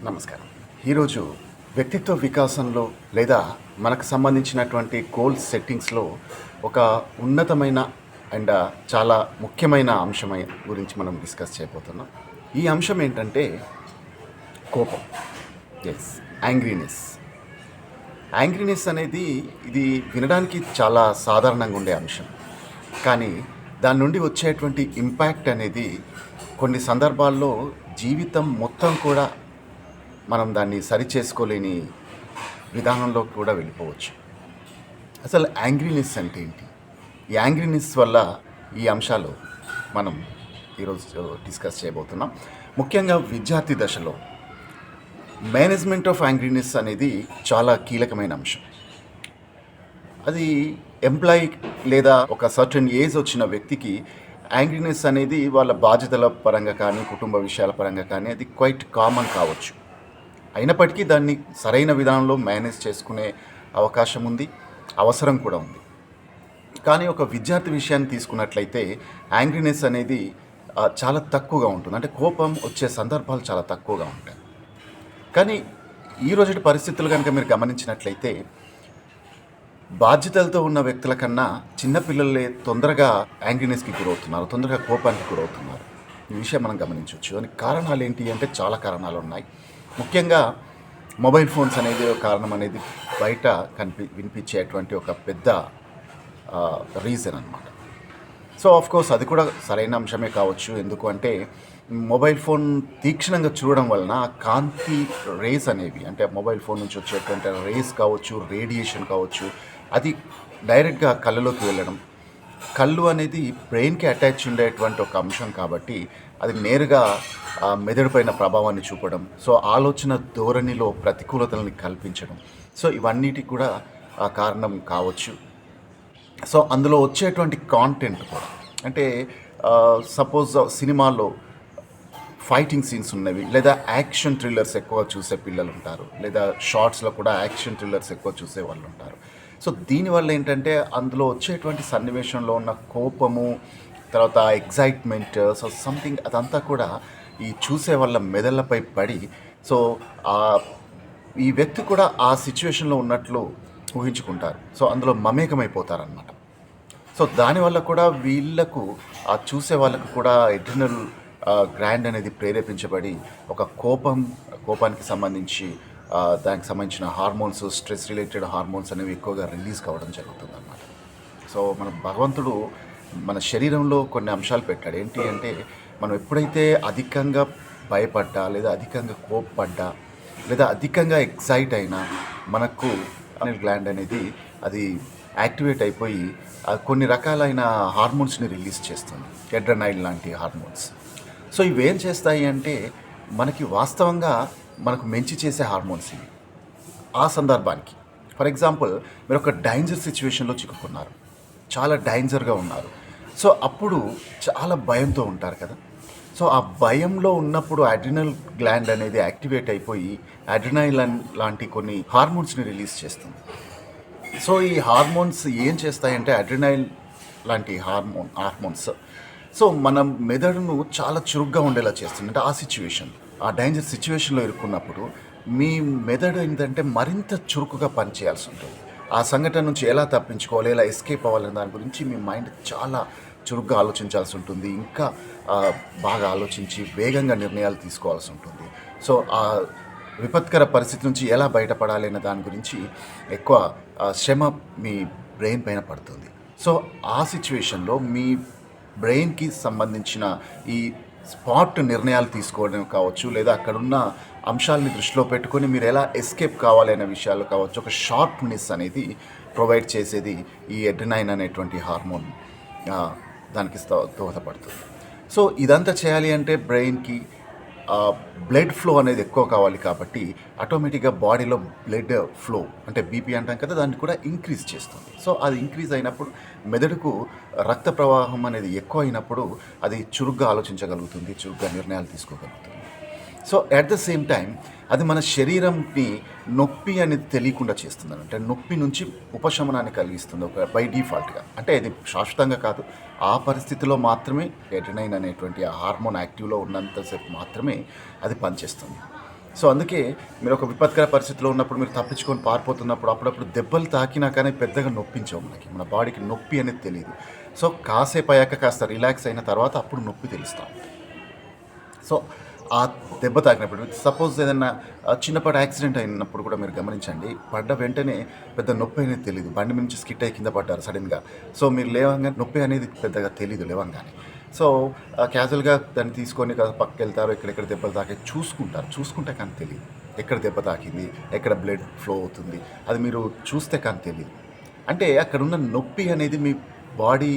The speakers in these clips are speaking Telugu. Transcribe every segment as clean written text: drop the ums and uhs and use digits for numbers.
నమస్కారం. ఈరోజు వ్యక్తిత్వ వికాసంలో లేదా మనకు సంబంధించినటువంటి గోల్ సెట్టింగ్స్లో ఒక ఉన్నతమైన అండ్ చాలా ముఖ్యమైన అంశమై గురించి మనం డిస్కస్ చేయబోతున్నాం. ఈ అంశం ఏంటంటే కోపం. Yes, angriness. యాంగ్రీనెస్ అనేది ఇది వినడానికి చాలా సాధారణంగా ఉండే అంశం, కానీ దాని నుండి వచ్చేటువంటి ఇంపాక్ట్ అనేది కొన్ని సందర్భాల్లో జీవితం మొత్తం కూడా మనం దాన్ని సరిచేసుకోలేని విధానంలో కూడా వెళ్ళిపోవచ్చు. అసలు యాంగ్రీనెస్ అంటే ఏంటి? ఈ యాంగ్రీనెస్ వల్ల ఈ అంశాలు మనం ఈరోజు డిస్కస్ చేయబోతున్నాం. ముఖ్యంగా విద్యార్థి దశలో మేనేజ్మెంట్ ఆఫ్ యాంగ్రీనెస్ అనేది చాలా కీలకమైన అంశం. అది ఎంప్లాయీ లేదా ఒక సర్టన్ ఏజ్ వచ్చిన వ్యక్తికి యాంగ్రీనెస్ అనేది వాళ్ళ బాధ్యతల పరంగా కానీ కుటుంబ విషయాల పరంగా కానీ అది క్వైట్ కామన్ కావచ్చు. అయినప్పటికీ దాన్ని సరైన విధానంలో మేనేజ్ చేసుకునే అవకాశం ఉంది, అవసరం కూడా ఉంది. కానీ ఒక విద్యార్థి విషయాన్ని తీసుకున్నట్లయితే యాంగ్రీనెస్ అనేది చాలా తక్కువగా ఉంటుంది. అంటే కోపం వచ్చే సందర్భాలు చాలా తక్కువగా ఉంటాయి. కానీ ఈ రోజు పరిస్థితులు కనుక మీరు గమనించినట్లయితే బాధ్యతలతో ఉన్న వ్యక్తుల కన్నా చిన్నపిల్లలే తొందరగా యాంగ్రీనెస్కి గురవుతున్నారు, తొందరగా కోపానికి గురవుతున్నారు. ఈ విషయం మనం గమనించవచ్చు. దానికి కారణాలు ఏంటి అంటే చాలా కారణాలు ఉన్నాయి. ముఖ్యంగా మొబైల్ ఫోన్స్ అనేది ఒక కారణం అనేది బయట వినిపించేటువంటి ఒక పెద్ద రీజన్ అన్నమాట. సో ఆఫ్కోర్స్ అది కూడా సరైన అంశమే కావచ్చు. ఎందుకు అంటే మొబైల్ ఫోన్ తీక్షణంగా చూడడం వలన కాంతి రేస్ అనేవి, అంటే మొబైల్ ఫోన్ నుంచి వచ్చేటువంటి రేస్ కావచ్చు, రేడియేషన్ కావచ్చు, అది డైరెక్ట్గా కళ్ళలోకి వెళ్ళడం. కళ్ళు అనేది బ్రెయిన్కి అటాచ్ ఉండేటువంటి ఒక అంశం కాబట్టి అది నేరుగా మెదడుపైన ప్రభావాన్ని చూపడం, సో ఆలోచన ధోరణిలో ప్రతికూలతల్ని కల్పించడం, సో ఇవన్నిటికి కూడా కారణం కావచ్చు. సో అందులో వచ్చేటువంటి కాంటెంట్ కూడా, అంటే సపోజ్ సినిమాల్లో ఫైటింగ్ సీన్స్ ఉన్నవి లేదా యాక్షన్ థ్రిల్లర్స్ ఎక్కువ చూసే పిల్లలు ఉంటారు, లేదా షార్ట్స్లో కూడా యాక్షన్ థ్రిల్లర్స్ ఎక్కువ చూసే వాళ్ళు ఉంటారు. సో దీనివల్ల ఏంటంటే అందులో వచ్చేటువంటి సన్నివేశంలో ఉన్న కోపము, తర్వాత ఎగ్జైట్మెంట్, సో సంథింగ్ అదంతా కూడా ఈ చూసే వాళ్ళ మెదళ్ళపై పడి, సో ఈ వ్యక్తి కూడా ఆ సిచ్యువేషన్లో ఉన్నట్లు ఊహించుకుంటారు. సో అందులో మమేకమైపోతారనమాట. సో దానివల్ల కూడా వీళ్ళకు ఆ చూసే వాళ్ళకు కూడా ఎడ్రినల్ గ్లాండ్ అనేది ప్రేరేపించబడి ఒక కోపానికి సంబంధించి దానికి సంబంధించిన హార్మోన్స్, స్ట్రెస్ రిలేటెడ్ హార్మోన్స్ అనేవి ఎక్కువగా రిలీజ్ కావడం జరుగుతుంది అన్నమాట. సో మన భగవంతుడు మన శరీరంలో కొన్ని అంశాలు పెట్టాడు. ఏంటి అంటే మనం ఎప్పుడైతే అధికంగా భయపడ్డా లేదా అధికంగా కోప్పడ్డా లేదా అధికంగా ఎక్సైట్ అయినా మనకు గ్లాండ్ అనేది అది యాక్టివేట్ అయిపోయి కొన్ని రకాలైన హార్మోన్స్ని రిలీజ్ చేస్తుంది, ఎడ్రనైల్ లాంటి హార్మోన్స్. సో ఇవేం చేస్తాయి అంటే మనకి వాస్తవంగా మనకు మంచి చేసే హార్మోన్స్ ఇవి. ఆ సందర్భానికి ఫర్ ఎగ్జాంపుల్ మీరు ఒక డేంజర్ సిచ్యువేషన్లో చిక్కుకున్నారు, చాలా డేంజర్గా ఉన్నారు. సో అప్పుడు చాలా భయంతో ఉంటారు కదా. సో ఆ భయంలో ఉన్నప్పుడు అడ్రినల్ గ్లాండ్ అనేది యాక్టివేట్ అయిపోయి అడ్రినైల్ లాంటి కొన్ని హార్మోన్స్ని రిలీజ్ చేస్తుంది. సో ఈ హార్మోన్స్ ఏం చేస్తాయంటే అడ్రినైల్ లాంటి హార్మోన్స్ సో మన మెదడును చాలా చురుగ్గా ఉండేలా చేస్తుంది. అంటే ఆ సిచ్యువేషన్, ఆ డేంజర్ సిచ్యువేషన్లో ఇరుక్కున్నప్పుడు మీ మెదడు ఏంటంటే మరింత చురుకుగా పనిచేయాల్సి ఉంటుంది. ఆ సంఘటన నుంచి ఎలా తప్పించుకోవాలి, ఎలా ఎస్కేప్ అవ్వాలనే దాని గురించి మీ మైండ్ చాలా చురుగ్గా ఆలోచించాల్సి ఉంటుంది. ఇంకా బాగా ఆలోచించి వేగంగా నిర్ణయాలు తీసుకోవాల్సి ఉంటుంది. సో ఆ విపత్కర పరిస్థితి నుంచి ఎలా బయటపడాలి అనే దాని గురించి ఎక్కువ శ్రమ మీ బ్రెయిన్ పైన పడుతుంది. సో ఆ సిచ్యువేషన్లో మీ బ్రెయిన్కి సంబంధించిన ఈ స్పాట్ నిర్ణయాలు తీసుకోవడం కావచ్చు, లేదా అక్కడున్న అంశాలని దృష్టిలో పెట్టుకొని మీరు ఎలా ఎస్కేప్ కావాలి అనే విషయాలు కావచ్చు, ఒక షార్ప్నెస్ అనేది ప్రొవైడ్ చేసేది ఈ ఎడ్రినైన్ అనేటువంటి హార్మోన్ దానికి దోహదపడుతుంది. సో ఇదంతా చేయాలి అంటే బ్రెయిన్కి బ్లడ్ ఫ్లో అనేది ఎక్కువ కావాలి కాబట్టి ఆటోమేటిక్గా బాడీలో బ్లడ్ ఫ్లో, అంటే బీపీ అంటాం కదా, దాన్ని కూడా ఇంక్రీజ్ చేస్తుంది. సో అది ఇంక్రీజ్ అయినప్పుడు మెదడుకు రక్త ప్రవాహం అనేది ఎక్కువ అయినప్పుడు అది చురుగ్గా ఆలోచించగలుగుతుంది, చురుగ్గా నిర్ణయాలు తీసుకోగలుగుతుంది. So at the same time అది మన శరీరంని నొప్పి అనేది తెలియకుండా చేస్తుంది. అంటే నొప్పి నుంచి ఉపశమనాన్ని కలిగిస్తుంది ఒక బై డిఫాల్ట్గా. అంటే ఇది శాశ్వతంగా కాదు, ఆ పరిస్థితిలో మాత్రమే ఎడ్రినైన్ అనేటువంటి ఆ హార్మోన్ యాక్టివ్లో ఉన్నంతసేపు మాత్రమే అది పనిచేస్తుంది. సో అందుకే మీరు ఒక విపత్కర పరిస్థితిలో ఉన్నప్పుడు మీరు తప్పించుకొని పారిపోతున్నప్పుడు అప్పుడప్పుడు దెబ్బలు తాకినా కానీ పెద్దగా నొప్పించవు మనకి. మన బాడీకి నొప్పి అనేది తెలియదు. సో కాసేపు అయ్యాక కాస్త రిలాక్స్ అయిన తర్వాత అప్పుడు నొప్పి తెలుస్తూ ఉంటుంది. సో ఆ దెబ్బ తాకినప్పుడు సపోజ్ ఏదైనా చిన్నపాటి యాక్సిడెంట్ అయినప్పుడు కూడా మీరు గమనించండి, పడ్డ వెంటనే పెద్ద నొప్పి అనేది తెలియదు. బండి నుంచి స్కిట్ అయ్యి కింద పడ్డారు సడన్గా. సో మీరు లేవంగానే నొప్పి అనేది పెద్దగా తెలియదు లేవంగానే. సో క్యాజువల్గా దాన్ని తీసుకొని పక్కకి వెళ్తారు, ఎక్కడెక్కడ దెబ్బలు తాకాయి చూసుకుంటారు. చూసుకుంటే కానీ తెలియదు ఎక్కడ దెబ్బ తాకింది, ఎక్కడ బ్లడ్ ఫ్లో అవుతుంది, అది మీరు చూస్తే కానీ తెలియదు. అంటే అక్కడున్న నొప్పి అనేది మీ బాడీ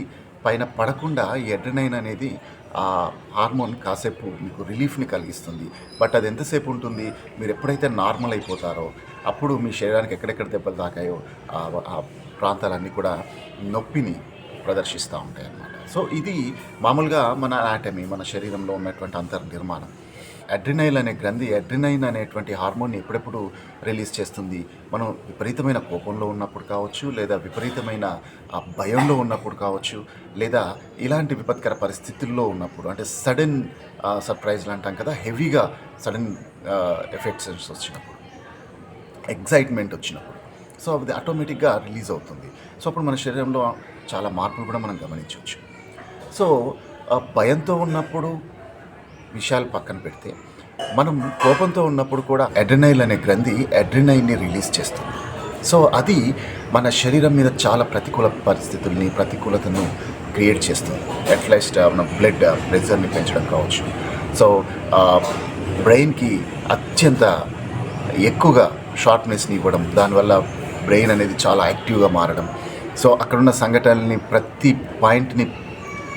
పైన పడకుండా ఈ అడ్రినైన్ అనేది ఆ హార్మోన్ కాసేపు మీకు రిలీఫ్ని కలిగిస్తుంది. బట్ అది ఎంతసేపు ఉంటుంది, మీరు ఎప్పుడైతే నార్మల్ అయిపోతారో అప్పుడు మీ శరీరానికి ఎక్కడెక్కడ దెబ్బలు తాకాయో ఆ ప్రాంతాలన్నీ కూడా నొప్పిని ప్రదర్శిస్తూ ఉంటాయి అన్నమాట. సో ఇది మామూలుగా మన అనాటమీ, మన శరీరంలో ఉన్నటువంటి అంతర్నిర్మాణం. అడ్రినైన్ అనే గ్రంథి అడ్రినైన్ అనేటువంటి హార్మోన్ని ఎప్పుడెప్పుడు రిలీజ్ చేస్తుంది, మనం విపరీతమైన కోపంలో ఉన్నప్పుడు కావచ్చు, లేదా విపరీతమైన ఆ భయంలో ఉన్నప్పుడు కావచ్చు, లేదా ఇలాంటి విపత్కర పరిస్థితుల్లో ఉన్నప్పుడు, అంటే సడన్ సర్ప్రైజ్లు అంటాం కదా, హెవీగా సడన్ ఎఫెక్ట్స్ వచ్చినప్పుడు, ఎగ్జైట్మెంట్ వచ్చినప్పుడు, సో అది ఆటోమేటిక్గా రిలీజ్ అవుతుంది. సో అప్పుడు మన శరీరంలో చాలా మార్పులు కూడా మనం గమనించవచ్చు. సో భయంతో ఉన్నప్పుడు విషయాలు పక్కన పెడితే, మనం కోపంతో ఉన్నప్పుడు కూడా అడ్రినైన్ అనే గ్రంథి అడ్రినైన్ని రిలీజ్ చేస్తుంది. సో అది మన శరీరం మీద చాలా ప్రతికూల పరిస్థితుల్ని, ప్రతికూలతను క్రియేట్ చేస్తుంది. అట్లీస్ట్ మన బ్లడ్ ప్రెషర్ని పెంచడం కావచ్చు. సో బ్రెయిన్కి అత్యంత ఎక్కువగా షార్ప్నెస్ని ఇవ్వడం, దానివల్ల బ్రెయిన్ అనేది చాలా యాక్టివ్గా మారడం, సో అక్కడున్న సంఘటనల్ని ప్రతి పాయింట్ని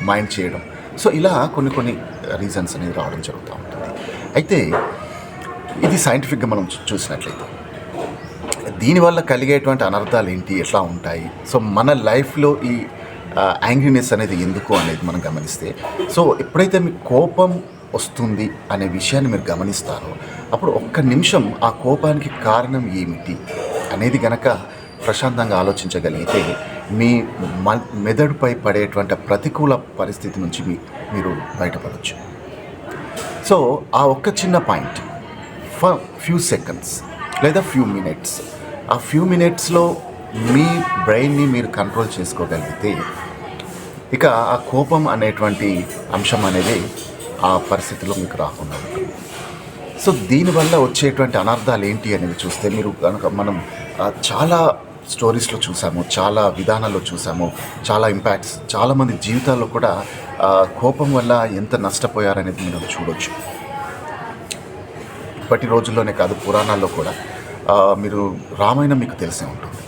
మైండ్ చేయడం. సో ఇలా కొన్ని రీజన్స్ అనేది రావడం జరుగుతూ ఉంటుంది. అయితే ఇది సైంటిఫిక్గా మనం చూసినట్లయితే దీనివల్ల కలిగేటువంటి అనర్థాలు ఏంటి, ఎట్లా ఉంటాయి, సో మన లైఫ్లో ఈ యాంగ్రీనెస్ అనేది ఎందుకు అనేది మనం గమనిస్తే, సో ఎప్పుడైతే మీకు కోపం వస్తుంది అనే విషయాన్ని మీరు గమనిస్తారో అప్పుడు ఒక్క నిమిషం ఆ కోపానికి కారణం ఏమిటి అనేది గనక ప్రశాంతంగా ఆలోచించగలిగితే మీ మెదడుపై పడేటువంటి ప్రతికూల పరిస్థితి నుంచి మీరు బయటపడవచ్చు. సో ఆ ఒక్క చిన్న పాయింట్ ఫర్ ఫ్యూ సెకండ్స్ లేదా ఫ్యూ మినిట్స్, ఆ ఫ్యూ మినిట్స్లో మీ బ్రెయిన్ని మీరు కంట్రోల్ చేసుకోగలిగితే ఇక ఆ కోపం అనేటువంటి అంశం అనేది ఆ పరిస్థితిలో మీకు రాకుండా ఉంటుంది. సో దీనివల్ల వచ్చేటువంటి అనర్థాలు ఏంటి అనేది చూస్తే మీరు కనుక మనం చాలా స్టోరీస్లో చూసాము, చాలా విధానాల్లో చూసాము, చాలా ఇంపాక్ట్స్ చాలామంది జీవితాల్లో కూడా కోపం వల్ల ఎంత నష్టపోయారనేది మనం చూడవచ్చు. ఇప్పటి రోజుల్లోనే కాదు, పురాణాల్లో కూడా మీరు రామాయణం మీకు తెలిసే ఉంటుంది.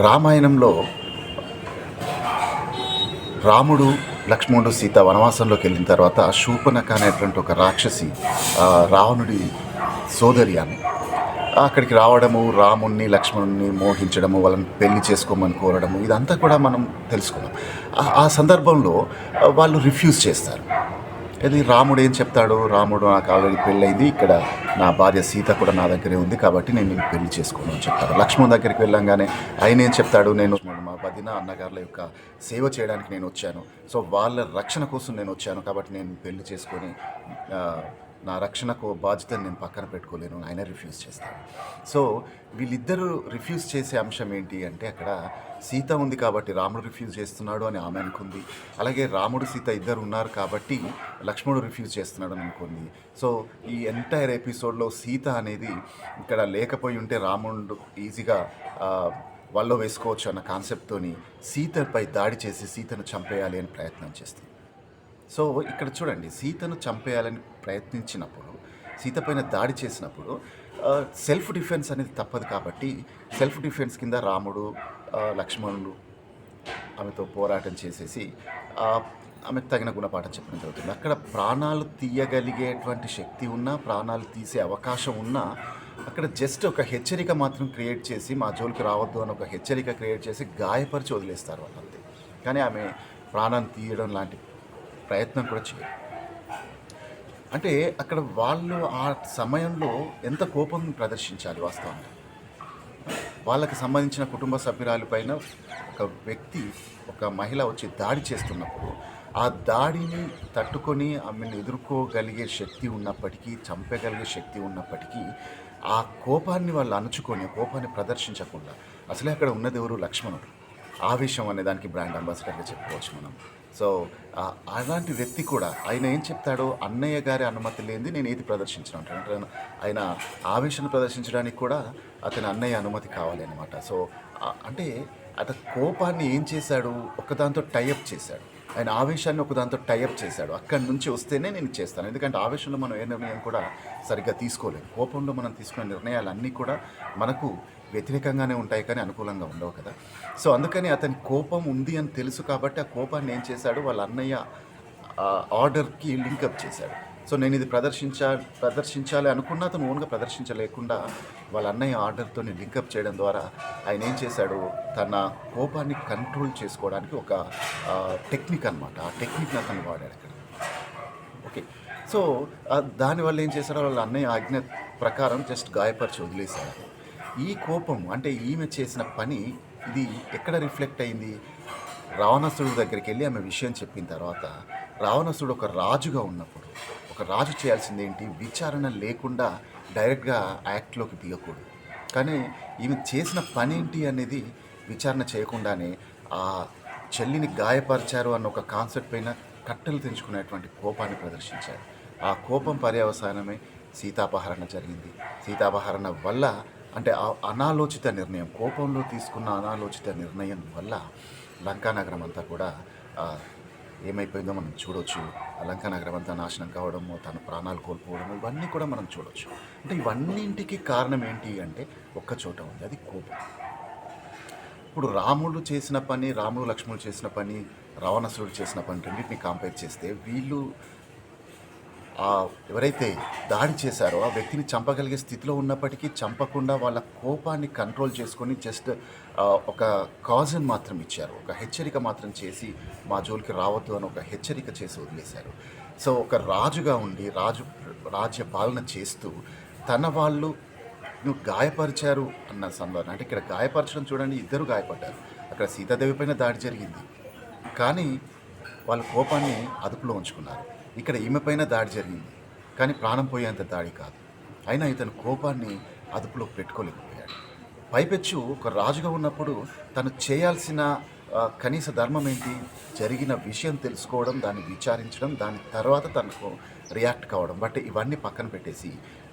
రామాయణంలో రాముడు, లక్ష్మణుడు, సీత వనవాసంలోకి వెళ్ళిన తర్వాత శూర్పణఖ అనేటువంటి ఒక రాక్షసి రావణుడి సోదరి ఆమె అక్కడికి రావడము, రాముణ్ణి లక్ష్మణుని మోహించడము, వాళ్ళని పెళ్లి చేసుకోమని కోరడము, ఇదంతా కూడా మనం తెలుసుకున్నాం. ఆ సందర్భంలో వాళ్ళు రిఫ్యూజ్ చేస్తారు. ఇది రాముడు ఏం చెప్తాడు, రాముడు నాకు ఆల్రెడీ పెళ్ళయింది, ఇక్కడ నా భార్య సీత కూడా నా దగ్గరే ఉంది, కాబట్టి నేను నిన్ను పెళ్లి చేసుకోను అని చెప్తాడు. లక్ష్మణ్ దగ్గరికి వెళ్ళంగానే ఆయన ఏం చెప్తాడు, నేను మా వదిన అన్నగారుల యొక్క సేవ చేయడానికి నేను వచ్చాను, సో వాళ్ళ రక్షణ కోసం నేను వచ్చాను, కాబట్టి నేను పెళ్లి చేసుకొని నా రక్షణకు బాధ్యతను నేను పక్కన పెట్టుకోలేను, ఆయన రిఫ్యూజ్ చేస్తాను. సో వీళ్ళిద్దరూ రిఫ్యూజ్ చేసే అంశం ఏంటి అంటే, అక్కడ సీత ఉంది కాబట్టి రాముడు రిఫ్యూజ్ చేస్తున్నాడు అని ఆమె అనుకుంది, అలాగే రాముడు సీత ఇద్దరు ఉన్నారు కాబట్టి లక్ష్మణుడు రిఫ్యూజ్ చేస్తున్నాడు అని అనుకుంది. సో ఈ ఎంటైర్ ఎపిసోడ్లో సీత అనేది ఇక్కడ లేకపోయి ఉంటే రాముడు ఈజీగా వల్ల వేసుకోవచ్చు అన్న కాన్సెప్ట్తోని సీతపై దాడి చేసి సీతను చంపేయాలి అని ప్రయత్నం చేస్తుంది. సో ఇక్కడ చూడండి, సీతను చంపేయాలని ప్రయత్నించినప్పుడు, సీత పైన దాడి చేసినప్పుడు సెల్ఫ్ డిఫెన్స్ అనేది తప్పదు కాబట్టి సెల్ఫ్ డిఫెన్స్ కింద రాముడు, లక్ష్మణుడు ఆమెతో పోరాటం చేసేసి ఆమెకు తగిన గుణపాఠం చెప్పడం జరుగుతుంది. అక్కడ ప్రాణాలు తీయగలిగేటువంటి శక్తి ఉన్నా, ప్రాణాలు తీసే అవకాశం ఉన్నా, అక్కడ జస్ట్ ఒక హెచ్చరిక మాత్రం క్రియేట్ చేసి మా జోలికి రావద్దు అని ఒక హెచ్చరిక క్రియేట్ చేసి గాయపరిచి వదిలేస్తారు వాళ్ళంతే. కానీ ఆమె ప్రాణాన్ని తీయడం లాంటి ప్రయత్నం కూడా చేయరు. అంటే అక్కడ వాళ్ళు ఆ సమయంలో ఎంత కోపం ప్రదర్శించాలి వాస్తవంగా. వాళ్ళకి సంబంధించిన కుటుంబ సభ్యురాలి పైన ఒక వ్యక్తి, ఒక మహిళ వచ్చి దాడి చేస్తున్నప్పుడు ఆ దాడిని తట్టుకొని ఆమెను ఎదుర్కోగలిగే శక్తి ఉన్నప్పటికీ, చంపగలిగే శక్తి ఉన్నప్పటికీ, ఆ కోపాన్ని వాళ్ళు అణుచుకొని, కోపాన్ని ప్రదర్శించకుండా అసలే అక్కడ ఉన్నదెవరు? లక్ష్మణుడు. ఆవేశం అనే దానికి బ్రాండ్ అంబాసిడర్‌గా చెప్పుకోవచ్చు మనం. సో, అలాంటి వ్యక్తి కూడా ఆయన ఏం చెప్తాడో, అన్నయ్య గారి అనుమతి లేనిది నేను ఏది ప్రదర్శించను అంటాడు. అంటే ఆయన ఆవేశాన్ని ప్రదర్శించడానికి కూడా అతని అన్నయ్య అనుమతి కావాలి అన్నమాట. సో, అంటే అతని కోపాన్ని ఏం చేశాడు? ఒకదాంతో టైఅప్ చేశాడు. ఆయన ఆవేశాన్ని ఒకదాంతో టైఅప్ చేశాడు. అక్కడి నుంచి వస్తేనే నేను చేస్తాను. ఎందుకంటే ఆవేశంలో మనం ఏ నిర్ణయం కూడా సరిగ్గా తీసుకోలేము. కోపంలో మనం తీసుకునే నిర్ణయాలన్నీ కూడా మనకు వ్యతిరేకంగానే ఉంటాయి కానీ అనుకూలంగా ఉండవు కదా. సో అందుకని అతని కోపం ఉంది అని తెలుసు కాబట్టి ఆ కోపాన్ని ఏం చేశాడు? వాళ్ళ అన్నయ్య ఆర్డర్కి లింకప్ చేశాడు. సో నేను ఇది ప్రదర్శించాలి అనుకున్న అతను ఓన్గా ప్రదర్శించలేకుండా వాళ్ళ అన్నయ్య ఆర్డర్తో లింకప్ చేయడం ద్వారా ఆయన ఏం చేశాడు? తన కోపాన్ని కంట్రోల్ చేసుకోవడానికి ఒక టెక్నిక్ అనమాట. ఆ టెక్నిక్ని అతను వాడాడు అక్కడ. ఓకే. సో దానివల్ల ఏం చేశాడో వాళ్ళ అన్నయ్య ఆజ్ఞ ప్రకారం జస్ట్ గాయపరిచి వదిలేశాడు. ఈ కోపం అంటే ఈమె చేసిన పని ఇది ఎక్కడ రిఫ్లెక్ట్ అయింది? రావణాసురుడి దగ్గరికి వెళ్ళి ఆమె విషయం చెప్పిన తర్వాత రావణాసురుడు ఒక రాజుగా ఉన్నప్పుడు ఒక రాజు చేయాల్సింది ఏంటి? విచారణ లేకుండా డైరెక్ట్గా యాక్ట్లోకి దిగకూడదు. కానీ ఈమె చేసిన పని ఏంటి అనేది విచారణ చేయకుండానే ఆ చెల్లిని గాయపరిచారు అన్న ఒక కాన్సెప్ట్ పైన కట్టెలు తెంచుకునేటువంటి కోపాన్ని ప్రదర్శించారు. ఆ కోపం పర్యవసానమే సీతాపహరణ జరిగింది. సీతాపహరణ వల్ల అంటే ఆ అనాలోచిత నిర్ణయం, కోపంలో తీసుకున్న అనాలోచిత నిర్ణయం వల్ల లంకానగరం అంతా కూడా ఏమైపోయిందో మనం చూడవచ్చు. లంకానగరం అంతా నాశనం కావడము, తన ప్రాణాలు కోల్పోవడము, ఇవన్నీ కూడా మనం చూడవచ్చు. అంటే ఇవన్నింటికి కారణం ఏంటి అంటే ఒక్క చోట ఉంది, అది కోపం. ఇప్పుడు రాముడు చేసిన పని, రాముడు లక్ష్మణుడు చేసిన పని, రావణాసురుడు చేసిన పని రెండింటిని కంపేర్ చేస్తే వీళ్ళు ఎవరైతే దాడి చేశారో ఆ వ్యక్తిని చంపగలిగే స్థితిలో ఉన్నప్పటికీ చంపకుండా వాళ్ళ కోపాన్ని కంట్రోల్ చేసుకొని జస్ట్ ఒక కాజన్ మాత్రం ఇచ్చారు, ఒక హెచ్చరిక మాత్రం చేసి మా జోలికి రావద్దు అని ఒక హెచ్చరిక చేసి వదిలేశారు. సో ఒక రాజుగా ఉండి రాజ్య పాలన చేస్తూ తన వాళ్ళు నువ్వు గాయపరిచారు అన్న సందర్భం, అంటే ఇక్కడ గాయపరచడం చూడండి, ఇద్దరు గాయపడ్డారు. అక్కడ సీతాదేవి పైన దాడి జరిగింది కానీ వాళ్ళ కోపాన్ని అదుపులో ఉంచుకున్నారు. ఇక్కడ ఈమె పైన దాడి జరిగింది కానీ ప్రాణం పోయేంత దాడి కాదు. అయినా ఇతను కోపాన్ని అదుపులో పెట్టుకోలేకపోయాడు. పైపెచ్చు ఒక రాజుగా ఉన్నప్పుడు తను చేయాల్సిన కనీస ధర్మం ఏంటి? జరిగిన విషయం తెలుసుకోవడం, దాన్ని విచారించడం, దాని తర్వాత తనకు రియాక్ట్ కావడం. బట్ ఇవన్నీ పక్కన పెట్టేసి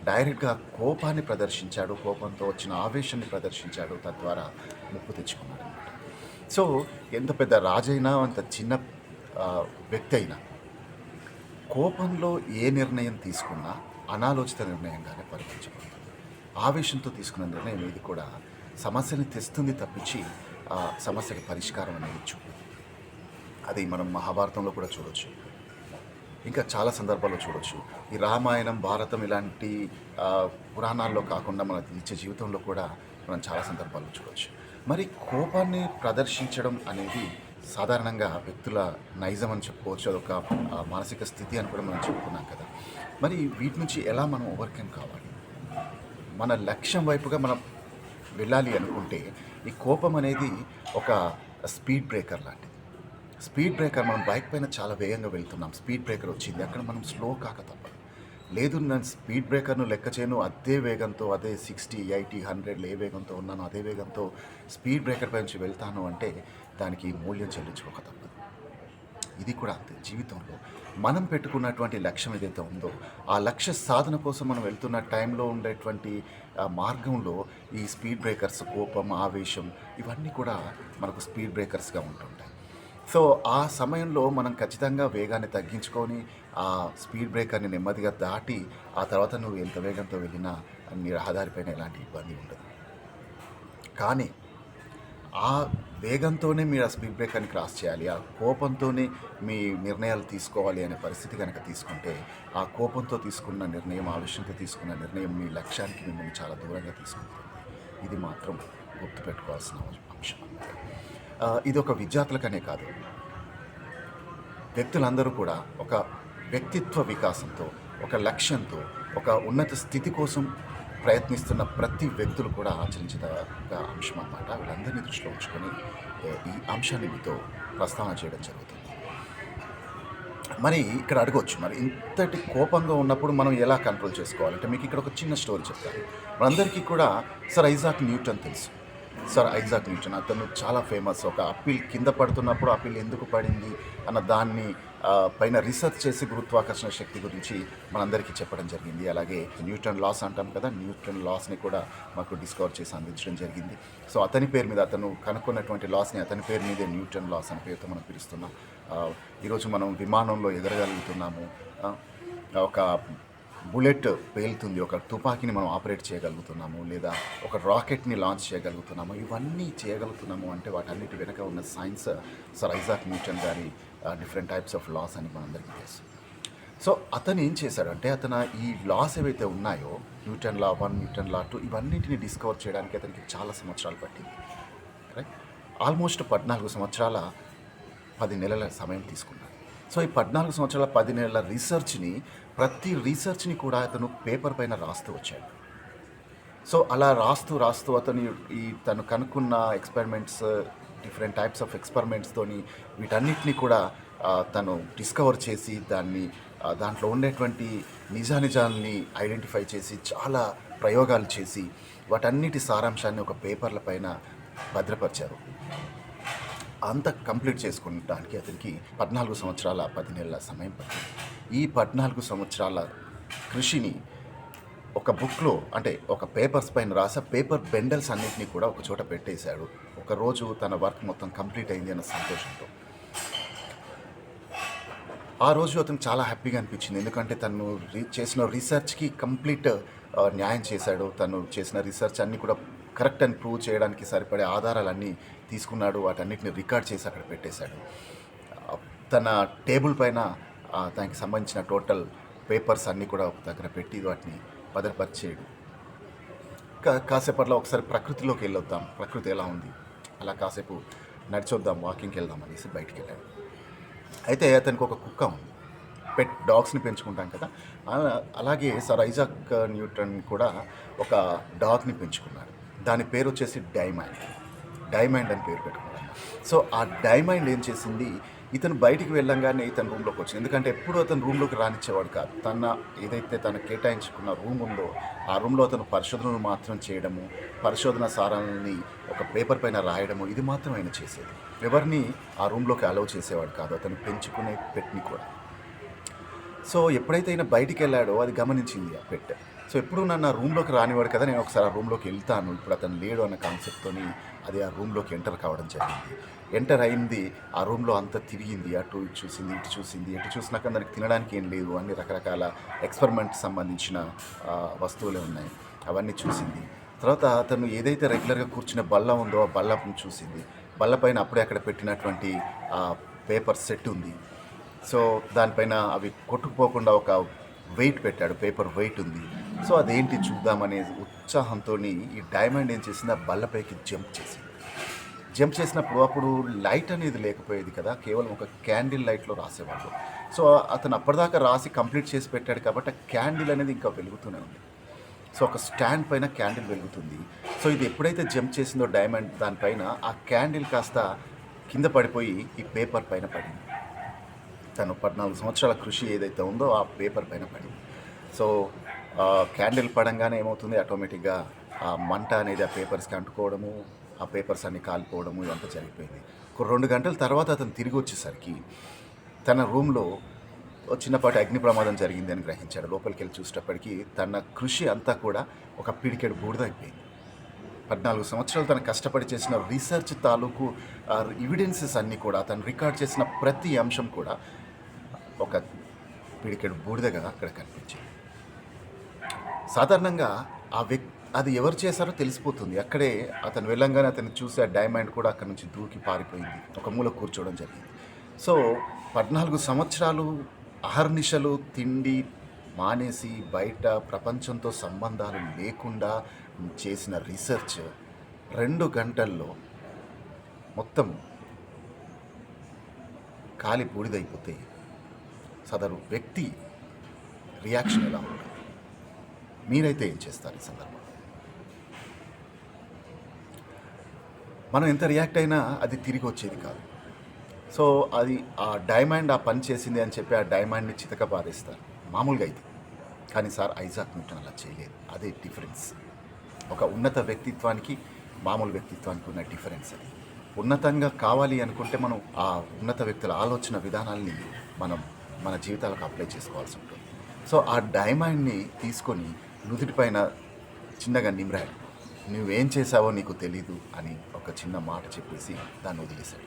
డైరెక్ట్గా కోపాన్ని ప్రదర్శించాడు, కోపంతో వచ్చిన ఆవేశాన్ని ప్రదర్శించాడు, తద్వారా ముప్పు తెచ్చుకున్నాడు అనమాట. సో ఎంత పెద్ద రాజైనా అంత చిన్న వ్యక్తి అయినా కోపంలో ఏ నిర్ణయం తీసుకున్నా అనాలోచిత నిర్ణయంగానే పరిగణించబడుతుంది. ఆవేశంతో తీసుకున్న నిర్ణయం ఏది కూడా సమస్యని తెస్తుంది తప్పించి ఆ సమస్యకి పరిష్కారం అనేది చూడదు. అది మనం మహాభారతంలో కూడా చూడవచ్చు, ఇంకా చాలా సందర్భాల్లో చూడవచ్చు. ఈ రామాయణం, భారతం ఇలాంటి పురాణాల్లో కాకుండా మన నిత్య జీవితంలో కూడా మనం చాలా సందర్భాల్లో చూడవచ్చు. మరి కోపాన్ని ప్రదర్శించడం అనేది సాధారణంగా వ్యక్తుల నైజం అని చెప్పుకోవచ్చు, అదొక మానసిక స్థితి అని కూడా మనం చెప్పుకున్నాం కదా. మరి వీటి నుంచి ఎలా మనం ఓవర్కమ్ కావాలి? మన లక్ష్యం వైపుగా మనం వెళ్ళాలి అనుకుంటే ఈ కోపం అనేది ఒక స్పీడ్ బ్రేకర్ లాంటిది. స్పీడ్ బ్రేకర్, మనం బైక్ పైన చాలా వేగంగా వెళ్తున్నాం, స్పీడ్ బ్రేకర్ వచ్చింది, అక్కడ మనం స్లో కాక తప్పదు. లేదు నేను స్పీడ్ బ్రేకర్ను లెక్క చేయను, అదే వేగంతో, అదే 60, 80, 100 ఏ వేగంతో ఉన్నాను అదే వేగంతో స్పీడ్ బ్రేకర్ పై నుంచి వెళ్తాను అంటే దానికి మూల్యం చెల్లించుకోక తప్పదు. ఇది కూడా అంతే. జీవితంలో మనం పెట్టుకున్నటువంటి లక్ష్యం ఏదైతే ఉందో ఆ లక్ష్య సాధన కోసం మనం వెళ్తున్న టైంలో ఉండేటువంటి మార్గంలో ఈ స్పీడ్ బ్రేకర్స్, కోపం, ఆవేశం ఇవన్నీ కూడా మనకు స్పీడ్ బ్రేకర్స్గా ఉంటుంటాయి. సో ఆ సమయంలో మనం ఖచ్చితంగా వేగాన్ని తగ్గించుకొని ఆ స్పీడ్ బ్రేకర్ని నెమ్మదిగా దాటి ఆ తర్వాత నువ్వు ఎంత వేగంతో వెళ్ళినా నీ రహదారిపైన ఎలాంటి ఇబ్బంది ఉండదు. కానీ ఆ వేగంతోనే మీరు ఆ స్పీడ్ బ్రేకర్ని క్రాస్ చేయాలి, ఆ కోపంతోనే మీ నిర్ణయాలు తీసుకోవాలి అనే పరిస్థితి కనుక తీసుకుంటే ఆ కోపంతో తీసుకున్న నిర్ణయం, ఆవేశంతో తీసుకున్న నిర్ణయం మీ లక్ష్యానికి మిమ్మల్ని చాలా దూరంగా తీసుకుంటుంది. ఇది మాత్రం గుర్తుపెట్టుకోవాల్సిన అంశం. ఇది ఒక విద్యార్థులకనే కాదు, వ్యక్తులందరూ కూడా ఒక వ్యక్తిత్వ వికాసంతో, ఒక లక్ష్యంతో, ఒక ఉన్నత స్థితి కోసం ప్రయత్నిస్తున్న ప్రతి వ్యక్తులు కూడా ఆచరించదగ్గ అంశం అన్నమాట. వీళ్ళందరినీ దృష్టిలో ఉంచుకొని ఈ అంశాన్ని మీతో ప్రస్తావన చేయడం జరుగుతుంది. మరి ఇక్కడ అడగొచ్చు, మరి ఇంతటి కోపంగా ఉన్నప్పుడు మనం ఎలా కంట్రోల్ చేసుకోవాలంటే మీకు ఇక్కడ ఒక చిన్న స్టోరీ చెప్తాను. మనందరికీ కూడా సర్ ఐజాక్ న్యూటన్ తెలుసు. సర్ ఐజాక్ న్యూటన్ అతను చాలా ఫేమస్. ఒక ఆపిల్ కింద పడుతున్నప్పుడు ఆపిల్ ఎందుకు పడింది అన్న దాన్ని పైన రీసెర్చ్ చేసి గురుత్వాకర్షణ శక్తి గురించి మనందరికీ చెప్పడం జరిగింది. అలాగే న్యూటన్ లాస్ అంటాం కదా, న్యూటన్ లాస్ని కూడా మాకు డిస్కవర్ చేసి అందించడం జరిగింది. సో అతని పేరు మీద, అతను కనుక్కున్నటువంటి లాస్ని అతని పేరు మీదే న్యూటన్ లాస్ అనే పేరుతో మనం పిలుస్తున్నాం. ఈరోజు మనం విమానంలో ఎగరగలుగుతున్నాము. ఒక బుల్లెట్ పేలుతుంది, ఒక తుపాకీని మనం ఆపరేట్ చేయగలుగుతున్నాము, లేదా ఒక రాకెట్ని లాంచ్ చేయగలుగుతున్నాము. ఇవన్నీ చేయగలుగుతున్నాము అంటే వాటన్నిటి వెనక ఉన్న సైన్స్ సర్ ఐజాక్ న్యూటన్ గారి డిఫరెంట్ టైప్స్ ఆఫ్ లాస్ అని మనందరికీ తెలుసు. సో అతను ఏం చేశాడంటే అతను ఈ లాస్ ఏవైతే ఉన్నాయో న్యూటన్ లా 1, న్యూటన్ లా 2, ఇవన్నిటిని డిస్కవర్ చేయడానికి అతనికి చాలా సంవత్సరాలు పట్టింది. రైట్, ఆల్మోస్ట్ 14 సంవత్సరాల 10 నెలల సమయం తీసుకున్నాడు. సో ఈ 14 సంవత్సరాల 10 నెలల ప్రతి రీసెర్చ్ని కూడా అతను పేపర్ పైన రాస్తూ వచ్చాడు. సో అలా రాస్తూ అతను తను కనుక్కున్న ఎక్స్పెరిమెంట్స్, డిఫరెంట్ టైప్స్ ఆఫ్ ఎక్స్పెరిమెంట్స్తోని వీటన్నిటిని కూడా తను డిస్కవర్ చేసి దాంట్లో ఉండేటువంటి నిజాల్ని ఐడెంటిఫై చేసి చాలా ప్రయోగాలు చేసి వాటన్నిటి సారాంశాన్ని ఒక పేపర్ల పైన భద్రపరిచారు. అంత కంప్లీట్ చేసుకుంటానికి అతనికి 14 సంవత్సరాల 10 నెలల సమయం పట్టింది. ఈ 14 సంవత్సరాల కృషిని ఒక బుక్లో, అంటే ఒక పేపర్స్ పైన రాసే పేపర్ బెండల్స్ అన్నింటినీ కూడా ఒక చోట పెట్టేశాడు. ఒకరోజు తన వర్క్ మొత్తం కంప్లీట్ అయింది అన్న సంతోషంతో. ఆ రోజు అతను చాలా హ్యాపీగా అనిపించింది, ఎందుకంటే తను చేసిన రీసెర్చ్కి కంప్లీట్ న్యాయం చేశాడు. తను చేసిన రీసెర్చ్ అన్నీ కూడా కరెక్ట్ అని ప్రూవ్ చేయడానికి సరిపడే ఆధారాలన్నీ తీసుకున్నాడు. వాటన్నిటిని రికార్డ్ చేసి అక్కడ పెట్టేశాడు. తన టేబుల్ పైన దానికి సంబంధించిన టోటల్ పేపర్స్ అన్నీ కూడా ఒక దగ్గర పెట్టి వాటిని భద్రపరిచేయడు. కాసేపట్లో ఒకసారి ప్రకృతిలోకి వెళ్ళొద్దాం, ప్రకృతి ఎలా ఉంది, అలా కాసేపు నడిచొద్దాం, వాకింగ్కి వెళ్దాం అనేసి బయటికి వెళ్ళాడు. అయితే అతనికి ఒక కుక్క ఉంది. పెట్ డాగ్స్ని పెంచుకుంటాం కదా, అలాగే సర్ ఐజాక్ న్యూటన్ కూడా ఒక డాగ్ని పెంచుకున్నాడు. దాని పేరు వచ్చేసి డైమండ్ అని పేరు పెట్టుకున్నాడు. సో ఆ డైమండ్ ఏం చేసింది, ఇతను బయటికి వెళ్ళంగానే ఇతను రూమ్లోకి వచ్చింది. ఎందుకంటే ఎప్పుడు అతను రూమ్లోకి రానిచ్చేవాడు కాదు. తను కేటాయించుకున్న రూమ్ ఉందో ఆ రూమ్లో అతను పరిశోధనలు మాత్రం చేయడము, పరిశోధన సారాన్ని ఒక పేపర్ పైన రాయడము, ఇది మాత్రం ఆయన చేసేది. ఎవరిని ఆ రూమ్లోకి అలౌ చేసేవాడు కాదు, అతను పెంచుకునే పెట్ని కూడా. సో ఎప్పుడైతే ఆయన బయటికి వెళ్ళాడో అది గమనించింది ఆ పెట్. సో ఎప్పుడు నన్ను ఆ రూమ్లోకి రానివాడు కదా, నేను ఒకసారి ఆ రూమ్లోకి వెళ్తాను, ఇప్పుడు అతను లేడు అన్న కాన్సెప్ట్తోని అది ఆ రూమ్లోకి ఎంటర్ కావడం జరిగింది. ఎంటర్ అయింది, ఆ రూమ్లో అంతా తిరిగింది, అటు ఇటు చూసింది, ఎటు చూసినాక దానికి తినడానికి ఏం లేదు, అన్ని రకరకాల ఎక్స్పెరిమెంట్ సంబంధించిన వస్తువులే ఉన్నాయి, అవన్నీ చూసింది. తర్వాత అతను ఏదైతే రెగ్యులర్గా కూర్చునే బల్ల ఉందో ఆ బల్లను చూసింది. బల్ల పైన అప్పుడే అక్కడ పెట్టినటువంటి పేపర్ సెట్ ఉంది. సో దానిపైన అవి కొట్టుకుపోకుండా ఒక వెయిట్ పెట్టాడు, పేపర్ వెయిట్ ఉంది. సో అదేంటి చూద్దామనే ఉత్సాహంతో ఈ డైమండ్ ఏం చేసింది, ఆ బల్లపైకి జంప్ చేసినప్పుడు అప్పుడు లైట్ అనేది లేకపోయేది కదా, కేవలం ఒక క్యాండిల్ లైట్లో రాసేవాళ్ళు. సో అతను అప్పటిదాకా రాసి కంప్లీట్ చేసి పెట్టాడు కాబట్టి ఆ క్యాండిల్ అనేది ఇంకా వెలుగుతూనే ఉంది. సో ఒక స్టాండ్ పైన క్యాండిల్ వెలుగుతుంది. సో ఇది ఎప్పుడైతే జంప్ చేసిందో డైమండ్, దానిపైన ఆ క్యాండిల్ కాస్త కింద పడిపోయి ఈ పేపర్ పైన పడింది. తను 14 సంవత్సరాల కృషి ఏదైతే ఉందో ఆ పేపర్ పైన పడింది. సో క్యాండిల్ పడంగానే ఏమవుతుంది, ఆటోమేటిక్గా ఆ మంట అనేది ఆ పేపర్స్కి అంటుకోవడము, ఆ పేపర్స్ అన్ని కాలిపోవడము, ఇదంతా జరిగిపోయింది. ఒక 2 గంటల తర్వాత అతను తిరిగి వచ్చేసరికి తన రూమ్లో చిన్నపాటి అగ్ని ప్రమాదం జరిగింది అని గ్రహించాడు. లోపలికి వెళ్ళి చూసేటప్పటికి తన కృషి అంతా కూడా ఒక పిడికెడు బూడిదైపోయింది. 14 సంవత్సరాలు తను కష్టపడి చేసిన రీసెర్చ్ తాలూకు ఎవిడెన్సెస్ అన్నీ కూడా, తను రికార్డ్ చేసిన ప్రతి అంశం కూడా ఒక పిడికెడు బూడిదగా అక్కడ కనిపించింది. సాధారణంగా అది ఎవరు చేశారో తెలిసిపోతుంది. అక్కడే అతను వెళ్ళంగానే అతను చూసి ఆ డైమండ్ కూడా అక్కడి నుంచి దూకి పారిపోయింది, ఒక మూల కూర్చోవడం జరిగింది. సో 14 సంవత్సరాలు అహర్నిశలు తిండి మానేసి బయట ప్రపంచంతో సంబంధాలు లేకుండా చేసిన రీసెర్చ్ 2 గంటల్లో మొత్తం కాలి బూడిదైపోతే సదరు వ్యక్తి రియాక్షన్ ఎలా ఉంటుంది? మీరైతే ఏం చేస్తారు ఈ సందర్భంలో? మనం ఎంత రియాక్ట్ అయినా అది తిరిగి వచ్చేది కాదు. సో అది ఆ డైమండ్ ఆ పని చేసింది అని చెప్పి ఆ డైమండ్ని చితక బాధేస్తారు మామూలుగా అయితే. కానీ సార్ ఐజాక్ న్యూటన్ అలా చేయలేదు. అదే డిఫరెన్స్. ఒక ఉన్నత వ్యక్తిత్వానికి మామూలు వ్యక్తిత్వానికి ఉన్న డిఫరెన్స్ అది. ఉన్నతంగా కావాలి అనుకుంటే మనం ఆ ఉన్నత వ్యక్తుల ఆలోచన విధానాల్ని మనం మన జీవితాలకు అప్లై చేసుకోవాల్సి ఉంటుంది. సో ఆ డైమండ్ని తీసుకొని నుదుటిపైన చిన్నగా నిమ్రాడు. నువ్వేం చేసావో నీకు తెలీదు అని ఒక చిన్న మాట చెప్పేసి దాన్ని వదిలేశాడు.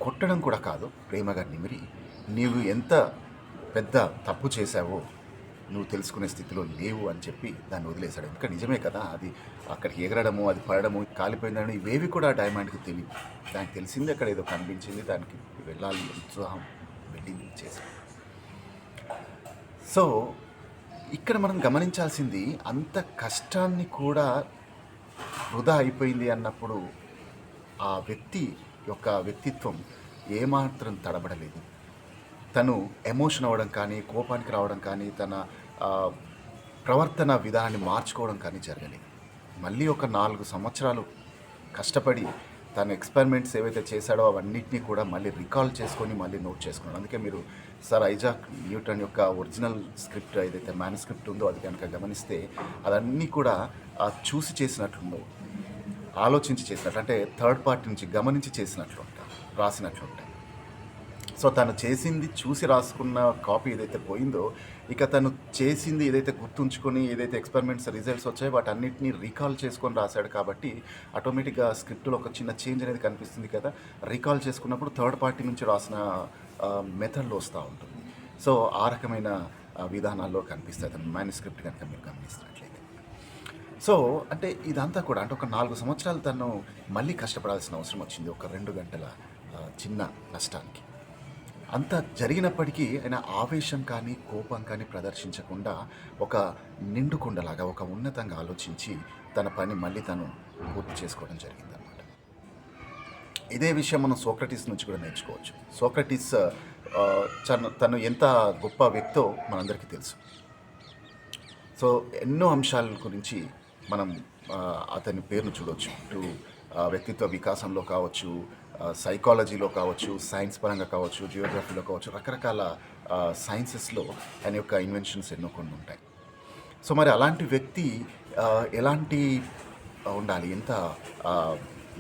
కొట్టడం కూడా కాదు, ప్రేమగా నిమిరి నీవు ఎంత పెద్ద తప్పు చేశావో నువ్వు తెలుసుకునే స్థితిలో లేవు అని చెప్పి దాన్ని వదిలేశాడు. ఇంకా నిజమే కదా, అది అక్కడికి ఎగరడము, అది పడడము, కాలిపోయిందని ఇవేవి కూడా డైమండ్కి తెలియదు. దానికి తెలిసింది అక్కడ ఏదో కనిపించింది, దానికి వెళ్ళాలి ఉత్సాహం, వెళ్ళింది, చేశాడు. సో ఇక్కడ మనం గమనించాల్సింది అంత కష్టాన్ని కూడా వృధా అయిపోయింది అన్నప్పుడు ఆ వ్యక్తి యొక్క వ్యక్తిత్వం ఏమాత్రం తడబడలేదు. తను ఎమోషన్ అవ్వడం కానీ, కోపానికి రావడం కానీ, తన ఆ, ప్రవర్తన విధానాన్ని మార్చుకోవడం కానీ జరగలేదు. మళ్ళీ ఒక 4 సంవత్సరాలు కష్టపడి తన ఎక్స్పెరిమెంట్స్ ఏవైతే చేశాడో అవన్నిటినీ కూడా మళ్ళీ రికాల్ చేసుకొని మళ్ళీ నోట్ చేసుకున్నాడు. అందుకే మీరు సార్ ఐజాక్ న్యూటన్ యొక్క ఒరిజినల్ స్క్రిప్ట్ ఏదైతే మ్యానుస్క్రిప్ట్ ఉందో అది కనుక గమనిస్తే అదన్నీ కూడా చూసి చేసినట్లుండవు, ఆలోచించి చేసినట్లు, అంటే థర్డ్ పార్టీ నుంచి గమనించి చేసినట్లు ఉంటాయి, రాసినట్లు ఉంటాయి. సో తను చేసింది చూసి రాసుకున్న కాపీ ఏదైతే పోయిందో, ఇక తను చేసింది ఏదైతే గుర్తుంచుకొని ఏదైతే ఎక్స్పెరిమెంట్స్ రిజల్ట్స్ వచ్చాయో వాటన్నిటిని రీకాల్ చేసుకొని రాశాడు. కాబట్టి ఆటోమేటిక్గా స్క్రిప్ట్లో ఒక చిన్న చేంజ్ అనేది కనిపిస్తుంది కదా. రీకాల్ చేసుకున్నప్పుడు థర్డ్ పార్టీ నుంచి రాసిన మెథడ్లో వస్తూ ఉంటుంది. సో ఆ రకమైన విధానాల్లో కనిపిస్తాయి తన మ్యానుస్క్రిప్ట్ కనుక మీరు గమనిస్తున్నట్లయితే. సో అంటే ఇదంతా కూడా అంటే ఒక 4 సంవత్సరాలు తను మళ్ళీ కష్టపడాల్సిన అవసరం వచ్చింది ఒక 2 గంటల చిన్న నష్టానికి. అంత జరిగినప్పటికీ ఆయన ఆవేశం కానీ కోపం కానీ ప్రదర్శించకుండా ఒక నిండుకుండలాగా ఒక ఉన్నతంగా ఆలోచించి తన పని మళ్ళీ తను పూర్తి చేసుకోవడం జరిగిందన్నమాట. ఇదే విషయం మనం సోక్రటీస్ నుంచి కూడా నేర్చుకోవచ్చు. సోక్రటీస్ తను ఎంత గొప్ప వ్యక్తో మనందరికీ తెలుసు. సో ఎన్నో అంశాల గురించి మనం అతని పేరును చూడవచ్చు. ఇటు వ్యక్తిత్వ వికాసంలో కావచ్చు, సైకాలజీలో కావచ్చు, సైన్స్ పరంగా కావచ్చు, జియోగ్రఫీలో కావచ్చు, రకరకాల సైన్సెస్లో ఆయన యొక్క ఇన్వెన్షన్స్ ఎన్నో కొన్ని ఉంటాయి. సో మరి అలాంటి వ్యక్తి ఎలాంటి ఉండాలి, ఎంత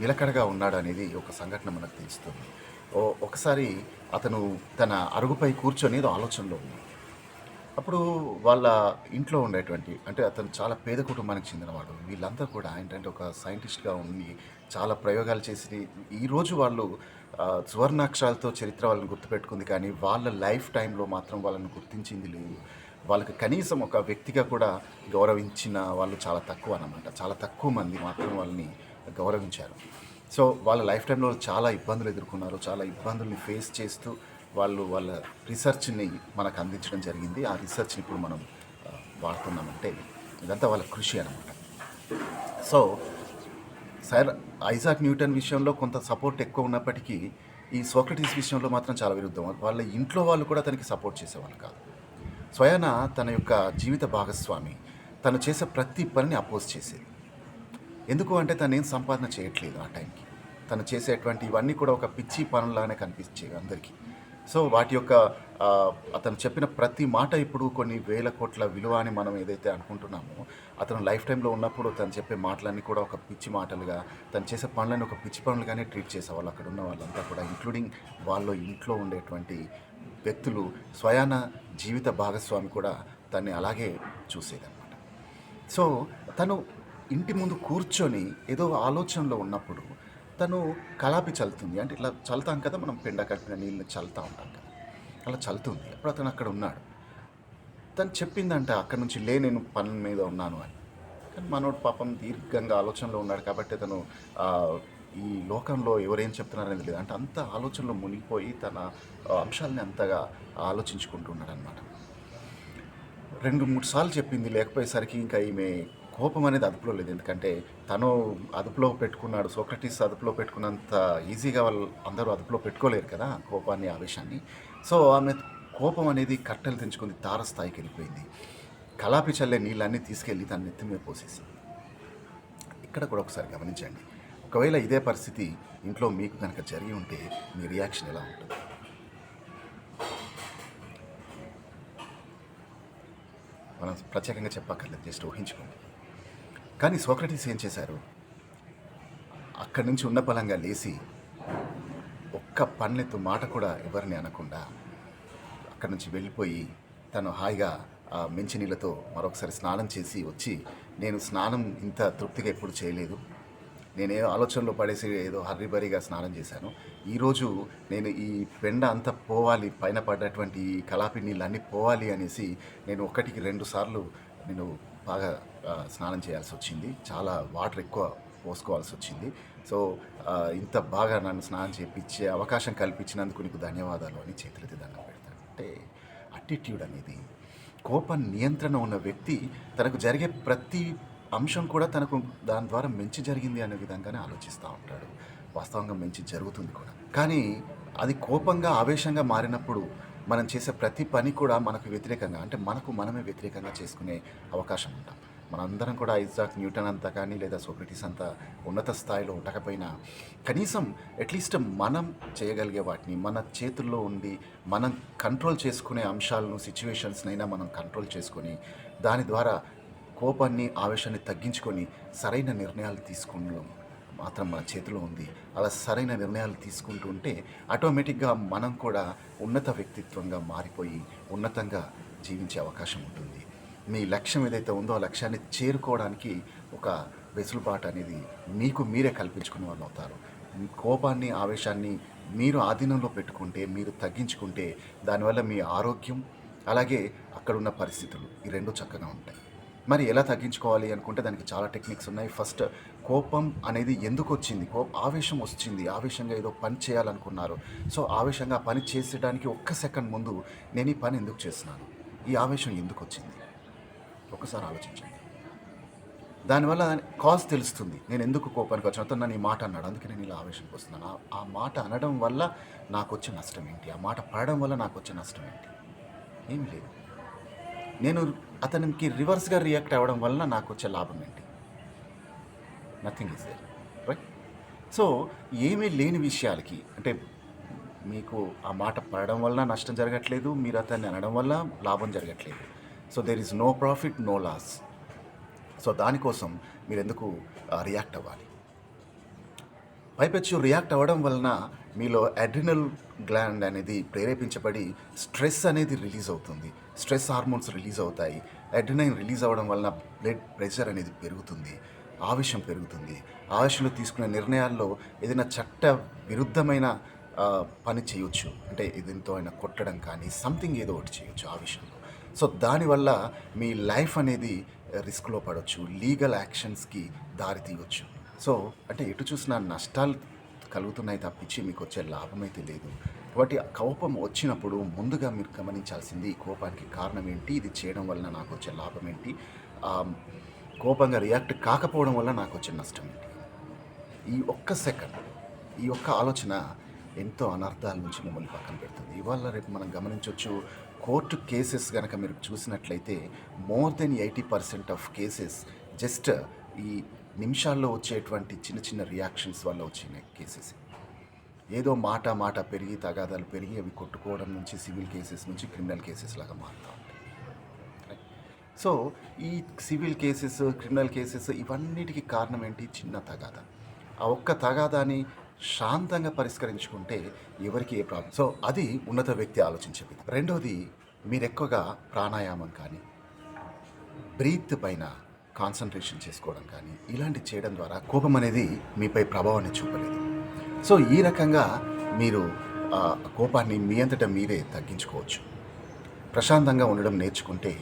నిలకడగా ఉన్నాడు అనేది ఒక సంఘటన మనకు తెలుస్తుంది. ఒకసారి అతను తన అరుగుపై కూర్చొని ఏదో ఆలోచనలో ఉన్నాడు. అప్పుడు వాళ్ళ ఇంట్లో ఉండేటువంటి, అంటే అతను చాలా పేద కుటుంబానికి చెందినవాడు. వీళ్ళంతా కూడా ఏంటంటే ఒక సైంటిస్ట్గా ఉండి చాలా ప్రయోగాలు చేసి ఈరోజు వాళ్ళు సువర్ణాక్షరాలతో చరిత్ర వాళ్ళని గుర్తుపెట్టుకుంది, కానీ వాళ్ళ లైఫ్ టైంలో మాత్రం వాళ్ళని గుర్తించింది లేదు. వాళ్ళకి కనీసం ఒక వ్యక్తిగా కూడా గౌరవించిన వాళ్ళు చాలా తక్కువ అన్నమాట. చాలా తక్కువ మంది మాత్రం వాళ్ళని గౌరవించారు. సో వాళ్ళ లైఫ్ టైంలో చాలా ఇబ్బందులు ఎదుర్కొన్నారు. చాలా ఇబ్బందుల్ని ఫేస్ చేస్తూ వాళ్ళు వాళ్ళ రీసెర్చ్ని మనకు అందించడం జరిగింది. ఆ రీసెర్చ్ని ఇప్పుడు మనం వాడుతున్నామంటే ఇదంతా వాళ్ళ కృషి అనమాట. సో సార్ ఐజాక్ న్యూటన్ విషయంలో కొంత సపోర్ట్ ఎక్కువ ఉన్నప్పటికీ ఈ సోక్రటీస్ విషయంలో మాత్రం చాలా విరుద్ధం. వాళ్ళ ఇంట్లో వాళ్ళు కూడా తనకి సపోర్ట్ చేసేవాళ్ళు కాదు. స్వయాన తన యొక్క జీవిత భాగస్వామి తను చేసే ప్రతి పనిని అపోజ్ చేసేది. ఎందుకు అంటే తను ఏం సంపాదన చేయట్లేదు ఆ టైంకి. తను చేసేటువంటి ఇవన్నీ కూడా ఒక పిచ్చి పనులానే కనిపించేవి అందరికీ. సో వాటి యొక్క అతను చెప్పిన ప్రతి మాట ఇప్పుడు కొన్ని వేల కోట్ల విలువ అని మనం ఏదైతే అనుకుంటున్నామో, అతను లైఫ్ టైంలో ఉన్నప్పుడు తను చెప్పే మాటలన్నీ కూడా ఒక పిచ్చి మాటలుగా, తను చేసే పనులని ఒక పిచ్చి పనులుగానే ట్రీట్ చేసేవాళ్ళు అక్కడ ఉన్న వాళ్ళంతా కూడా, ఇంక్లూడింగ్ వాళ్ళ ఇంట్లో ఉండేటువంటి వ్యక్తులు. స్వయాన జీవిత భాగస్వామి కూడా తన్ని అలాగే చూసేదన్నమాట. సో తను ఇంటి ముందు కూర్చొని ఏదో ఆలోచనలో ఉన్నప్పుడు తను కలాపి చల్లుతుంది. అంటే ఇట్లా చల్లుతాం కదా మనం, పెండ కట్టిన నీళ్ళని చల్లుతూ ఉంటాం కదా, అలా చల్లుతుంది. అప్పుడు అతను అక్కడ ఉన్నాడు. తను చెప్పిందంట అక్కడ నుంచి నేను పని మీద ఉన్నాను అని. కానీ మనోడు పాపం దీర్ఘంగా ఆలోచనలో ఉన్నాడు కాబట్టి తను ఈ లోకంలో ఎవరేం చెప్తున్నారనేది లేదు, అంటే అంత ఆలోచనలో మునిగిపోయి తన అంశాలని అంతగా ఆలోచించుకుంటున్నాడు అనమాట. 2-3 సార్లు చెప్పింది, లేకపోయేసరికి ఇంకా ఈమె కోపం అనేది అదుపులో లేదు. ఎందుకంటే తను అదుపులో పెట్టుకున్నాడు, సోక్రటీస్ అదుపులో పెట్టుకున్నంత ఈజీగా వాళ్ళు అందరూ అదుపులో పెట్టుకోలేరు కదా కోపాన్ని, ఆవేశాన్ని. సో ఆమె కోపం అనేది కట్టెలు తెంచుకుంది, తారస్థాయికి వెళ్ళిపోయింది. కలాపి చల్లే నీళ్ళన్నీ తీసుకెళ్ళి తన నెత్తి మీద పోసేసి. ఇక్కడ కూడా ఒకసారి గమనించండి, ఒకవేళ ఇదే పరిస్థితి ఇంట్లో మీకు కనుక జరిగి ఉంటే మీ రియాక్షన్ ఎలా ఉంటుంది? మనం ప్రత్యేకంగా చెప్పక్కర్లేదు, జస్ట్ ఊహించుకోండి. కానీ సోక్రటీస్ ఏం చేశారు? అక్కడి నుంచి ఉన్న పలంగా లేచి ఒక్క పన్నెత్తు మాట కూడా ఎవరిని అనకుండా అక్కడి నుంచి వెళ్ళిపోయి తను హాయిగా ఆ మంచినీళ్ళతో మరొకసారి స్నానం చేసి వచ్చి, నేను స్నానం ఇంత తృప్తిగా ఎప్పుడు చేయలేదు, నేనే ఆలోచనలో పడేసి ఏదో హర్రిబరిగా స్నానం చేశాను, ఈరోజు నేను ఈ పెండ అంతా పోవాలి, పైన పడ్డటువంటి ఈ కలాపి నీళ్ళన్నీ పోవాలి అనేసి నేను 1-2 సార్లు నేను బాగా స్నానం చేయాల్సి వచ్చింది, చాలా వాటర్ ఎక్కువ పోసుకోవాల్సి వచ్చింది. సో ఇంత బాగా నన్ను స్నానం చేయించే అవకాశం కల్పించినందుకు నీకు ధన్యవాదాలు అని చేతులెత్తి దండం పెడతాడు. అంటే అటిట్యూడ్ అనేది, కోపం నియంత్రణ ఉన్న వ్యక్తి తనకు జరిగే ప్రతి అంశం కూడా తనకు దాని ద్వారా మంచి జరిగింది అనే విధంగానే ఆలోచిస్తూ ఉంటాడు. వాస్తవంగా మంచి జరుగుతుంది కూడా. కానీ అది కోపంగా ఆవేశంగా మారినప్పుడు మనం చేసే ప్రతి పని కూడా మనకు వ్యతిరేకంగా, అంటే మనకు మనమే వ్యతిరేకంగా చేసుకునే అవకాశం ఉంటాం. మనందరం కూడా ఐజాక్ న్యూటన్ అంతా కానీ లేదా సోక్రటీస్ అంతా ఉన్నత స్థాయిలో ఉండకపోయినా కనీసం అట్లీస్ట్ మనం చేయగలిగే వాటిని మన చేతుల్లో ఉండి మనం కంట్రోల్ చేసుకునే అంశాలను, సిచ్యువేషన్స్నైనా మనం కంట్రోల్ చేసుకొని దాని ద్వారా కోపాన్ని, ఆవేశాన్ని తగ్గించుకొని సరైన నిర్ణయాలు తీసుకోవడం మాత్రం మన చేతిలో ఉంది. అలా సరైన నిర్ణయాలు తీసుకుంటూ ఉంటే ఆటోమేటిక్గా మనం కూడా ఉన్నత వ్యక్తిత్వంగా మారిపోయి ఉన్నతంగా జీవించే అవకాశం ఉంటుంది. మీ లక్ష్యం ఏదైతే ఉందో ఆ లక్ష్యాన్ని చేరుకోవడానికి ఒక వెసులుబాటు అనేది మీకు మీరే కల్పించుకునే వాళ్ళు అవుతారు. కోపాన్ని, ఆవేశాన్ని మీరు ఆధీనంలో పెట్టుకుంటే, మీరు తగ్గించుకుంటే దానివల్ల మీ ఆరోగ్యం అలాగే అక్కడున్న పరిస్థితులు ఈ రెండు చక్కగా ఉంటాయి. మరి ఎలా తగ్గించుకోవాలి అనుకుంటే దానికి చాలా టెక్నిక్స్ ఉన్నాయి. ఫస్ట్, కోపం అనేది ఎందుకు వచ్చింది? ఆవేశం వచ్చింది, ఆవేశంగా ఏదో పని చేయాలనుకున్నారు. సో ఆవేశంగా పని చేసేయడానికి 1 సెకండ్ ముందు నేను ఈ పని ఎందుకు చేస్తున్నాను, ఈ ఆవేశం ఎందుకు వచ్చింది, ఒకసారి ఆలోచించండి. దానివల్ల కాజ్ తెలుస్తుంది. నేను ఎందుకు కోపానికి వచ్చిన నన్ను ఈ మాట అన్నాడు, అందుకే నేను ఇలా ఆవేశంకి వస్తున్నాను. ఆ మాట అనడం వల్ల నాకు వచ్చే నష్టం ఏంటి, ఆ మాట పడడం వల్ల నాకు వచ్చే నష్టం ఏంటి? ఏమి లేదు. నేను అతనికి రివర్స్గా రియాక్ట్ అవ్వడం వల్ల నాకు వచ్చే లాభం ఏంటి? Nothing is there, right? So ఏమీ లేని విషయాలకి, అంటే మీకు ఆ మాట పడడం వల్ల నష్టం జరగట్లేదు, మీరు అతన్ని అనడం వల్ల లాభం జరగట్లేదు. So there is no profit, no loss. So దానికోసం మీరు ఎందుకు రియాక్ట్ అవ్వాలి? పైపెచ్చు రియాక్ట్ అవ్వడం వలన మీలో అడ్రినల్ గ్లాండ్ అనేది ప్రేరేపించబడి స్ట్రెస్ అనేది రిలీజ్ అవుతుంది, స్ట్రెస్ హార్మోన్స్ రిలీజ్ అవుతాయి. అడ్రినైన్ రిలీజ్ అవ్వడం వలన బ్లడ్ ప్రెషర్ అనేది పెరుగుతుంది, ఆవేశం పెరుగుతుంది. ఆవేశంలో తీసుకునే నిర్ణయాల్లో ఏదైనా చట్ట విరుద్ధమైన పని చేయొచ్చు, అంటే ఏదైనా అయినా కొట్టడం కానీ సంథింగ్ ఏదో ఒకటి చేయొచ్చు ఆవేశంలో. సో దానివల్ల మీ లైఫ్ అనేది రిస్క్లో పడవచ్చు, లీగల్ యాక్షన్స్కి దారి తీయవచ్చు. సో అంటే ఎటు చూసినా నష్టాలు కలుగుతున్నాయి తప్పించి మీకు వచ్చే లాభం అయితే లేదు. కాబట్టి కోపం వచ్చినప్పుడు ముందుగా మీరు గమనించాల్సింది ఈ కోపానికి కారణం ఏంటి, ఇది చేయడం వలన నాకు వచ్చే లాభం ఏంటి, కోపంగా రియాక్ట్ కాకపోవడం వల్ల నాకు వచ్చే నష్టం ఏంటి. ఈ 1 సెకండ్, ఈ ఒక్క ఆలోచన ఎంతో అనర్థాల నుంచి మిమ్మల్ని పక్కన పెడుతుంది. ఇవాళ రేపు మనం గమనించవచ్చు, కోర్టు కేసెస్ కనుక మీరు చూసినట్లయితే more than 80% of cases just ఈ నిమిషాల్లో వచ్చేటువంటి చిన్న చిన్న రియాక్షన్స్ వల్ల వచ్చిన కేసెస్. ఏదో మాట పెరిగి, తగాదాలు పెరిగి అవి కొట్టుకోవడం నుంచి సివిల్ కేసెస్ నుంచి క్రిమినల్ కేసెస్ లాగా మారుతూ ఉంటాయి. సో ఈ సివిల్ కేసెస్, క్రిమినల్ కేసెస్ ఇవన్నిటికీ కారణం ఏంటి? చిన్న తగాదా. ఆ ఒక్క తగాదాని శాంతంగా పరిష్కరించుకుంటే ఎవరికి ఏ ప్రాబ్లం. సో అది ఉన్నత వ్యక్తి ఆలోచించే విధం. రెండోది, మీరు ఎక్కువగా ప్రాణాయామం కానీ బ్రీత్ పైన కాన్సన్ట్రేషన్ చేసుకోవడం కానీ ఇలాంటి చేయడం ద్వారా కోపం అనేది మీపై ప్రభావాన్ని చూపలేదు. సో ఈ రకంగా మీరు కోపాన్ని మీ అంతటా మీరే తగ్గించుకోవచ్చు. ప్రశాంతంగా ఉండడం నేర్చుకుంటే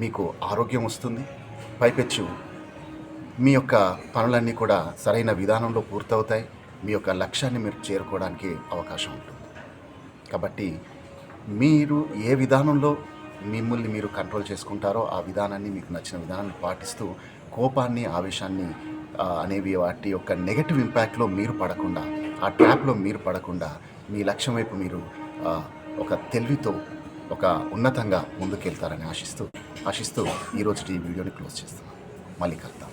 మీకు ఆరోగ్యం వస్తుంది. పైపెచ్చు మీ యొక్క పనులన్నీ కూడా సరైన విధానంలో పూర్తవుతాయి. మీ యొక్క లక్ష్యాన్ని మీరు చేరుకోవడానికి అవకాశం ఉంటుంది. కాబట్టి మీరు ఏ విధానంలో మిమ్మల్ని మీరు కంట్రోల్ చేసుకుంటారో ఆ విధానాన్ని, మీకు నచ్చిన విధానాన్ని పాటిస్తూ కోపాన్ని, ఆవేశాన్ని అనేవి వాటి యొక్క నెగటివ్ ఇంపాక్ట్లో మీరు పడకుండా, ఆ ట్రాప్లో మీరు పడకుండా మీ లక్ష్యం వైపు మీరు ఒక తెలివితో ఒక ఉన్నతంగా ముందుకెళ్తారని ఆశిస్తూ ఈరోజు ఈ వీడియోని క్లోజ్ చేస్తున్నాను. మళ్ళీ కలుద్దాం.